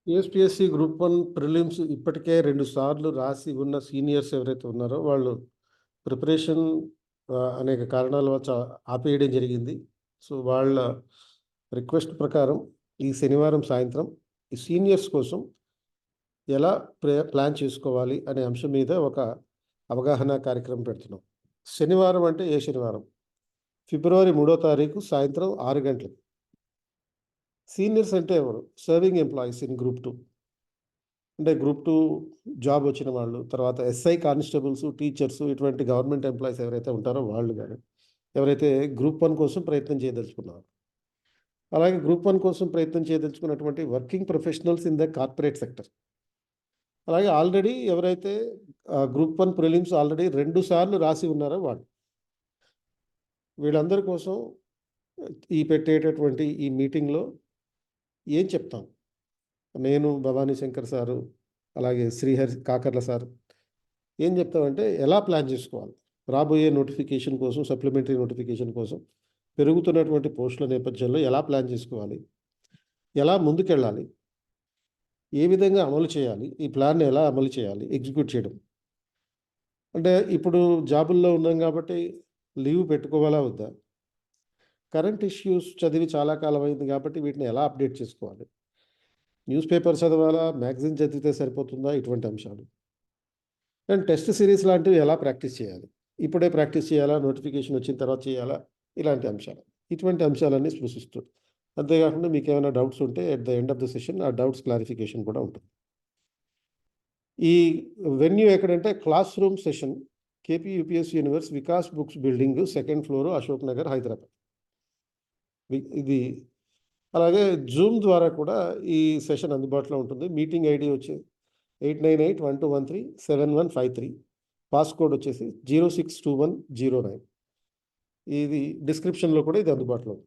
యూఎస్‌పీఎస్‌సీ group 1 prelims ఇప్పటికే 2 సార్లు రాసి ఉన్న సీనియర్స్ ఎవరైతే ఉన్నారో వాళ్ళు ప్రిపరేషన్ అనేక కారణాల వల్ల ఆపేయడం జరిగింది. సో, వాళ్ళ రిక్వెస్ట్ ప్రకారం ఈ శనివారం సాయంత్రం ఈ సీనియర్స్ కోసం ఎలా ప్లాన్ చేసుకోవాలి అనే అంశం మీద ఒక అవగాహన కార్యక్రమం పెడుతున్నాం. శనివారం అంటే ఏ శనివారం? ఫిబ్రవరి 3వ తారీఖు సాయంత్రం 6 గంటలకు. సీనియర్స్ అంటే ఎవరు? Serving employees in group 2. అంటే గ్రూప్ 2 జాబ్ వచ్చిన వాళ్ళు, తర్వాత ఎస్ఐ కానిస్టేబుల్స్, టీచర్స్ ఇటువంటి గవర్నమెంట్ ఎంప్లాయీస్ ఎవరైతే ఉంటారో వాళ్ళు గాని, ఎవరైతే గ్రూప్ 1 కోసం ప్రయత్నం చేయదలుచుకున్నారో. అలాగే గ్రూప్ 1 కోసం ప్రయత్నం చేయదలుచుకున్నటువంటి working professionals in the corporate sector. అలాగే ఆల్రెడీ ఎవరైతే గ్రూప్ 1 ప్రిలిమ్స్ ఆల్రెడీ 2 సార్లు రాసి ఉన్నారో వాళ్ళు. వీళ్ళందరి కోసం పెట్టేటటువంటి ఈ మీటింగ్‌లో ఏం చెప్తాం? నేను, భవానీ శంకర్ సారు, అలాగే శ్రీహరి కాకర్ల సార్ ఏం చెప్తామంటే ఎలా ప్లాన్ చేసుకోవాలి? రాబోయే నోటిఫికేషన్ కోసం, సప్లిమెంటరీ నోటిఫికేషన్ కోసం పెరుగుతున్నటువంటి పోస్టుల నేపథ్యంలో ఎలా ప్లాన్ చేసుకోవాలి? ఎలా ముందుకెళ్ళాలి? ఏ విధంగా అమలు చేయాలి? ఈ ప్లాన్‌ని ఎలా అమలు చేయాలి? ఎగ్జిక్యూట్ చేయడం. అంటే ఇప్పుడు జాబుల్లో ఉన్నాం కాబట్టి లీవ్ పెట్టుకోవాలా వద్దా? కరెంట్ ఇష్యూస్ చదివి చాలా కాలం అయింది కాబట్టి వీటిని ఎలా అప్డేట్ చేసుకోవాలి? న్యూస్ పేపర్ చదవాలా? మ్యాగజైన్ చదివితే సరిపోతుందా? ఇటువంటి అంశాలు. అండ్ టెస్ట్ సిరీస్ లాంటివి ఎలా ప్రాక్టీస్ చేయాలి? ఇప్పుడే ప్రాక్టీస్ చేయాలా? నోటిఫికేషన్ వచ్చిన తర్వాత చేయాలా? ఇలాంటి అంశాలు. ఇటువంటి అంశాలన్నీ స్పృశిస్తూ. అంతేకాకుండా మీకేమైనా డౌట్స్ ఉంటే at the end of the session ఆ డౌట్స్ క్లారిఫికేషన్ కూడా ఉంటుంది. ఈ వెన్యూ ఎక్కడంటే class room session KP UPS universe Vikas books building 2nd floor Ashok Nagar Hyderabad. ఇది అలాగే జూమ్ ద్వారా కూడా ఈ సెషన్ అందుబాటులో ఉంటుంది. మీటింగ్ ఐడి వచ్చి 898121371153. పాస్‌కోడ్ వచ్చేసి 062109. ఇది డిస్క్రిప్షన్‌లో కూడా ఇది అందుబాటులో ఉంది.